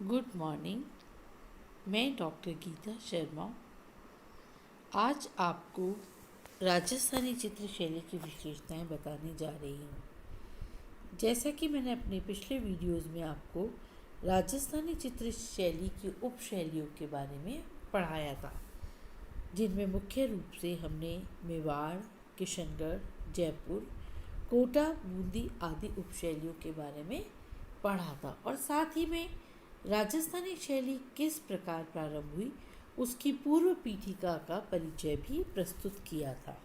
Good morning. मैं doctor Gita Sharma आज आपको राजस्थानी चित्र शैली की विशेषताएं बताने जा रही हूँ। जैसा कि मैंने अपने पिछले वीडियोस में आपको राजस्थानी चित्र शैली की उप शैलियों के बारे में पढ़ाया था, जिनमें मुख्य रूप से हमने मेवाड़, किशनगढ़, जयपुर, कोटा, बूंदी आदि उपशैलियों के बारे में पढ़ा था और साथ ही में राजस्थानी शैली किस प्रकार प्रारंभ हुई उसकी पूर्व पीठिका का परिचय भी प्रस्तुत किया था।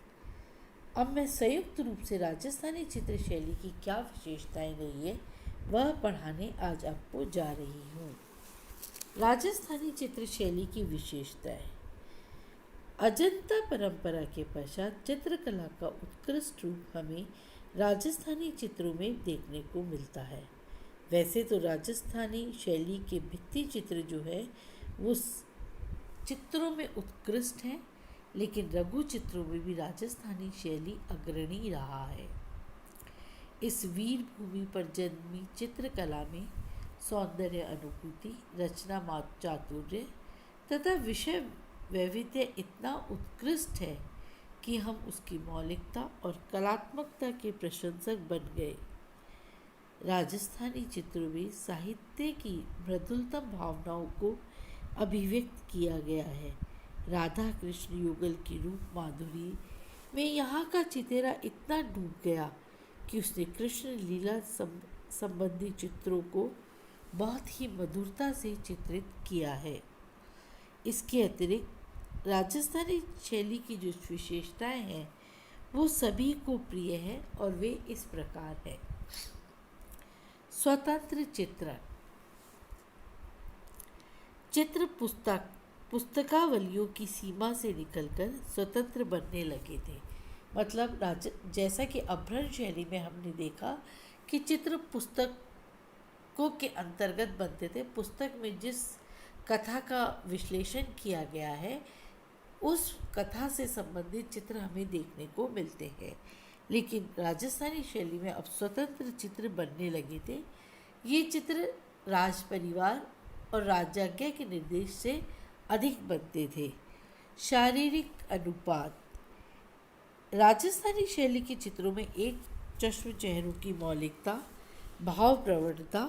अब मैं संयुक्त रूप से राजस्थानी चित्र शैली की क्या विशेषताएं रही है वह पढ़ाने आज आपको जा रही हूँ। राजस्थानी चित्र शैली की विशेषताएं। अजंता परंपरा के पश्चात चित्रकला का उत्कृष्ट रूप हमें राजस्थानी चित्रों में देखने को मिलता है। वैसे तो राजस्थानी शैली के भित्ति चित्र जो है वो चित्रों में उत्कृष्ट हैं, लेकिन लघु चित्रों में भी राजस्थानी शैली अग्रणी रहा है। इस वीर भूमि पर जन्मी चित्रकला में सौंदर्य अनुभूति, रचना चातुर्य तथा विषय वैविध्य इतना उत्कृष्ट है कि हम उसकी मौलिकता और कलात्मकता के प्रशंसक बन गए। राजस्थानी चित्रों में साहित्य की मृदुलतम भावनाओं को अभिव्यक्त किया गया है। राधा कृष्ण युगल की रूप माधुरी में यहाँ का चितेरा इतना डूब गया कि उसने कृष्ण लीला संबंधी चित्रों को बहुत ही मधुरता से चित्रित किया है। इसके अतिरिक्त राजस्थानी शैली की जो विशेषताएं हैं वो सभी को प्रिय है और वे इस प्रकार है। स्वतंत्र चित्र पुस्तकावलियों की सीमा से निकलकर स्वतंत्र बनने लगे थे। मतलब जैसा कि अभ्रंश शैली में हमने देखा कि चित्र पुस्तकों के अंतर्गत बनते थे। पुस्तक में जिस कथा का विश्लेषण किया गया है उस कथा से संबंधित चित्र हमें देखने को मिलते हैं, लेकिन राजस्थानी शैली में अब स्वतंत्र चित्र बनने लगे थे। ये चित्र राज परिवार और राजाज्ञा के निर्देश से अधिक बनते थे। शारीरिक अनुपात। राजस्थानी शैली के चित्रों में एक चश्म चेहरों की मौलिकता, भाव प्रवणता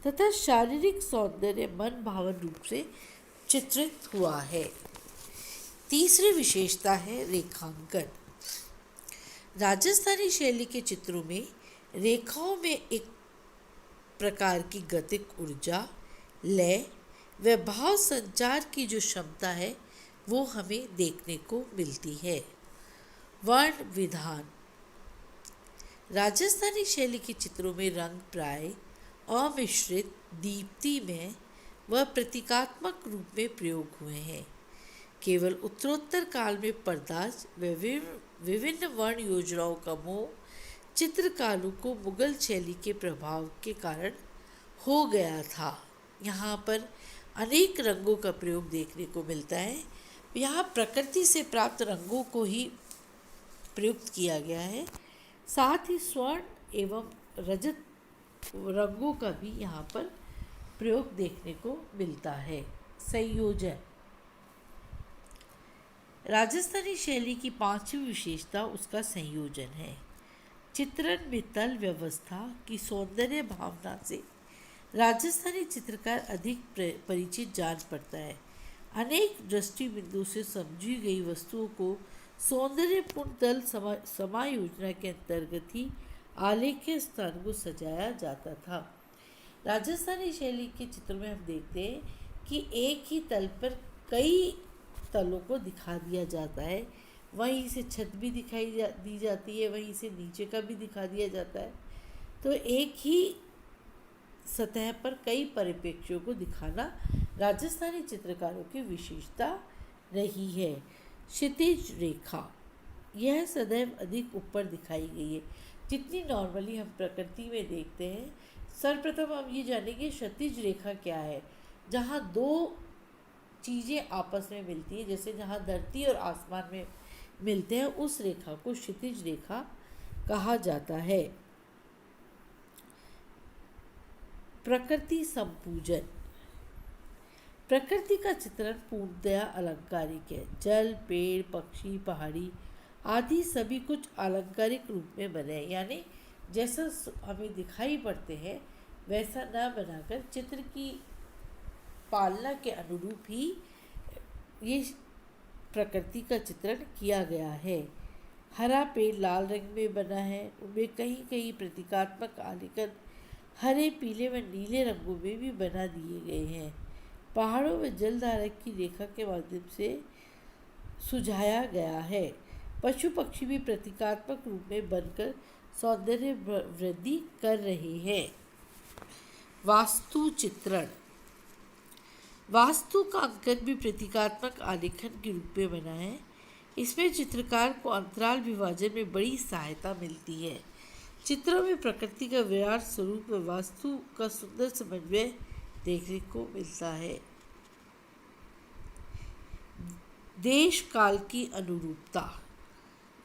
तथा शारीरिक सौंदर्य मन भावन रूप से चित्रित हुआ है। तीसरी विशेषता है रेखांकन। राजस्थानी शैली के चित्रों में रेखाओं में एक प्रकार की गतिक ऊर्जा, लय व भाव संचार की जो क्षमता है वो हमें देखने को मिलती है। वर्ण विधान। राजस्थानी शैली के चित्रों में रंग प्राय अमिश्रित, दीप्तिमय व प्रतीकात्मक रूप में प्रयोग हुए हैं। केवल उत्तरोत्तर काल में पर्दाज व विभिन्न वर्ण योजनाओं का मोह चित्रकारों को मुगल शैली के प्रभाव के कारण हो गया था। यहाँ पर अनेक रंगों का प्रयोग देखने को मिलता है। यहाँ प्रकृति से प्राप्त रंगों को ही प्रयुक्त किया गया है। साथ ही स्वर्ण एवं रजत रंगों का भी यहाँ पर प्रयोग देखने को मिलता है। संयोजन। राजस्थानी शैली की पांचवी विशेषता उसका संयोजन है। चित्रण में तल व्यवस्था की सौंदर्य भावना से राजस्थानी चित्रकार अधिक परिचित जान पड़ता है। अनेक दृष्टि बिंदु से समझी गई वस्तुओं को सौंदर्यपूर्ण तल समायोजना के अंतर्गत ही आलेख्य स्थान को सजाया जाता था। राजस्थानी शैली के चित्र में हम देखते हैं कि एक ही तल पर कई तलों को दिखा दिया जाता है। वहीं से छत भी दी जाती है, वहीं से नीचे का भी दिखा दिया जाता है। तो एक ही सतह पर कई परिप्रेक्ष्यों को दिखाना राजस्थानी चित्रकारों की विशेषता रही है। क्षितिज रेखा। यह सदैव अधिक ऊपर दिखाई गई है जितनी नॉर्मली हम प्रकृति में देखते हैं। सर्वप्रथम हम ये जानेंगे क्षितिज रेखा क्या है। जहाँ दो चीज़ें आपस में मिलती हैं, जैसे जहाँ धरती और आसमान में मिलते हैं, उस रेखा को क्षितिज रेखा कहा जाता है। प्रकृति संपूजन। प्रकृति का चित्रण पूर्णतया अलंकारिक है। जल, पेड़, पक्षी, पहाड़ी आदि सभी कुछ अलंकारिक रूप में बने हैं, यानी जैसा हमें दिखाई पड़ते हैं वैसा न बनाकर चित्र की पालना के अनुरूप ही ये प्रकृति का चित्रण किया गया है। हरा पेड़ लाल रंग में बना है, उनमें कहीं कहीं प्रतीकात्मक आलेखन हरे, पीले व नीले रंगों में भी बना दिए गए हैं। पहाड़ों में जलधारा की रेखा के माध्यम से सुझाया गया है। पशु पक्षी भी प्रतीकात्मक रूप में बनकर सौंदर्य वृद्धि कर रहे हैं। वास्तु चित्रण। वास्तु का अंकन भी प्रतीकात्मक आलेखन के रूप में बना है। इसमें चित्रकार को अंतराल विभाजन में बड़ी सहायता मिलती है। चित्रों में प्रकृति का विराट स्वरूप व वास्तु का सुंदर समन्वय देखने को मिलता है। देश काल की अनुरूपता।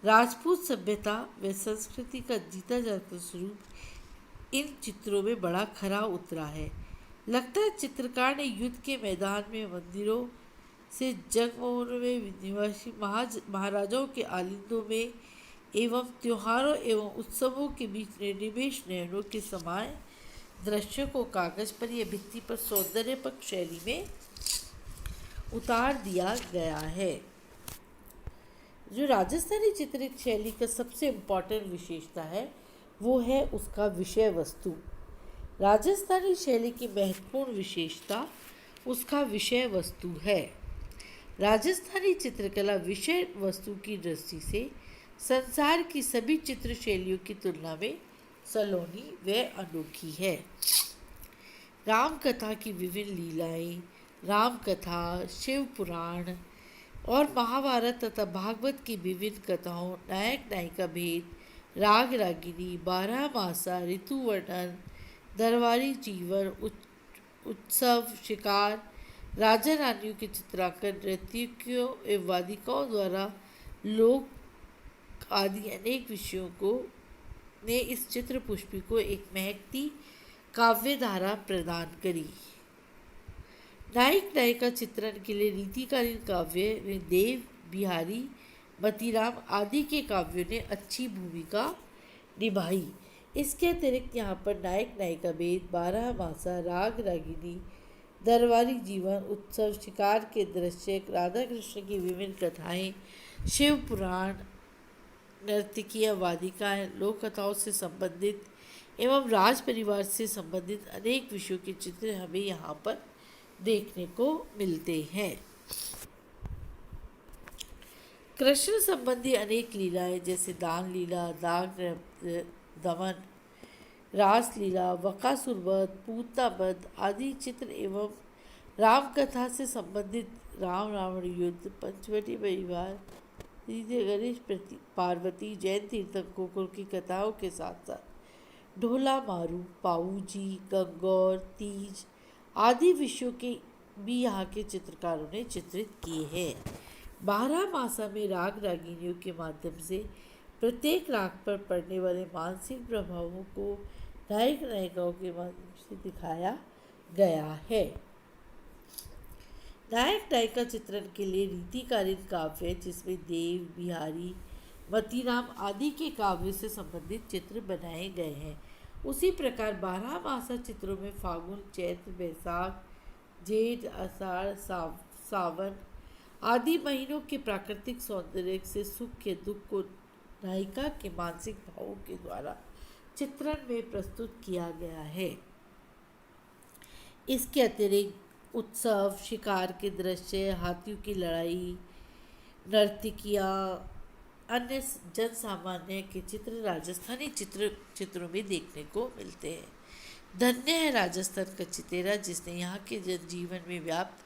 राजपूत सभ्यता व संस्कृति का जीता जागता स्वरूप इन चित्रों में बड़ा खरा उतरा है। लगता है चित्रकार ने युद्ध के मैदान में, मंदिरों से जगमोहनों में, निवासी महाराजाओं के आलिंदों में एवं त्योहारों एवं उत्सवों के बीच निर्निमेष नयनों के समान दृश्यों को कागज पर या भित्ति पर सौंदर्यपक शैली में उतार दिया गया है। जो राजस्थानी चित्रित शैली का सबसे इम्पॉर्टेंट विशेषता है वो है उसका विषय वस्तु। राजस्थानी शैली की महत्वपूर्ण विशेषता उसका विषय वस्तु है। राजस्थानी चित्रकला विषय वस्तु की दृष्टि से संसार की सभी चित्र शैलियों की तुलना में सलोनी व अनोखी है। राम कथा की विभिन्न लीलाएं, राम कथा, शिव पुराण और महाभारत तथा भागवत की विभिन्न कथाओं, नायक नायिका भेद, राग रागिनी, 12 मासा, ऋतु वर्णन, दरबारी जीवन, उत्सव, शिकार, राजा रानियों के चित्रांकन, नर्तकियों एवं वादिकाओं द्वारा लोक आदि अनेक विषयों को ने इस चित्र पुष्पी को एक महकती काव्य धारा प्रदान करी। नायक नायिका चित्रण के लिए रीतिकालीन काव्य में देव, बिहारी, मतीराम आदि के काव्यों ने अच्छी भूमिका निभाई। इसके अतिरिक्त यहाँ पर नायक नायिका भेद, 12 मासा, राग रागिनी, दरबारी जीवन, उत्सव, शिकार के दृश्य, राधा कृष्ण की विभिन्न कथाएं, शिव पुराण, नर्तकियां, वादिकाएं, लोक कथाओं से संबंधित एवं राज परिवार से संबंधित अनेक विषयों के चित्र हमें यहाँ पर देखने को मिलते हैं। कृष्ण संबंधी अनेक लीलाएं जैसे दान लीला, दाग दमन, रास लीला, बकासुर वध, पूतना वध आदि चित्र एवं राम कथा से संबंधित राम रावण युद्ध, पंचवटी परिवार, सीधे गणेश पार्वती, जैन तीर्थंकरों की कथाओं के साथ साथ ढोला मारू, पाऊजी, गंगौर, तीज आदि विषयों के भी यहाँ के चित्रकारों ने चित्रित किए हैं। 12 मासा में राग रागिनियों के माध्यम से प्रत्येक राग पर पड़ने वाले मानसिक प्रभावों को नायक नायिकाओं के माध्यम से दिखाया गया है। नायक नायिका चित्रण के लिए रीतिकालीन काव्य जिसमें देव, बिहारी, मतीराम आदि के काव्य से संबंधित चित्र बनाए गए हैं। उसी प्रकार 12 मासा चित्रों में फागुन, चैत्र, बैसाख, जेठ, आषाढ़, सावन आदि महीनों के प्राकृतिक सौंदर्य से सुख या दुख को नायिका के मानसिक भावों के द्वारा चित्रण में प्रस्तुत किया गया है। इसके अतिरिक्त उत्सव, शिकार के दृश्य, हाथियों की लड़ाई, नर्तकियाँ, अन्य जन सामान्य के चित्र राजस्थानी चित्रों में देखने को मिलते हैं। धन्य है राजस्थान का चितेरा जिसने यहाँ के जनजीवन में व्याप्त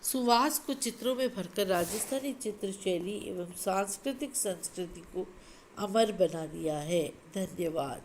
सुवास को चित्रों में भरकर राजस्थानी चित्र शैली एवं सांस्कृतिक संस्कृति को अमर बना दिया है। धन्यवाद।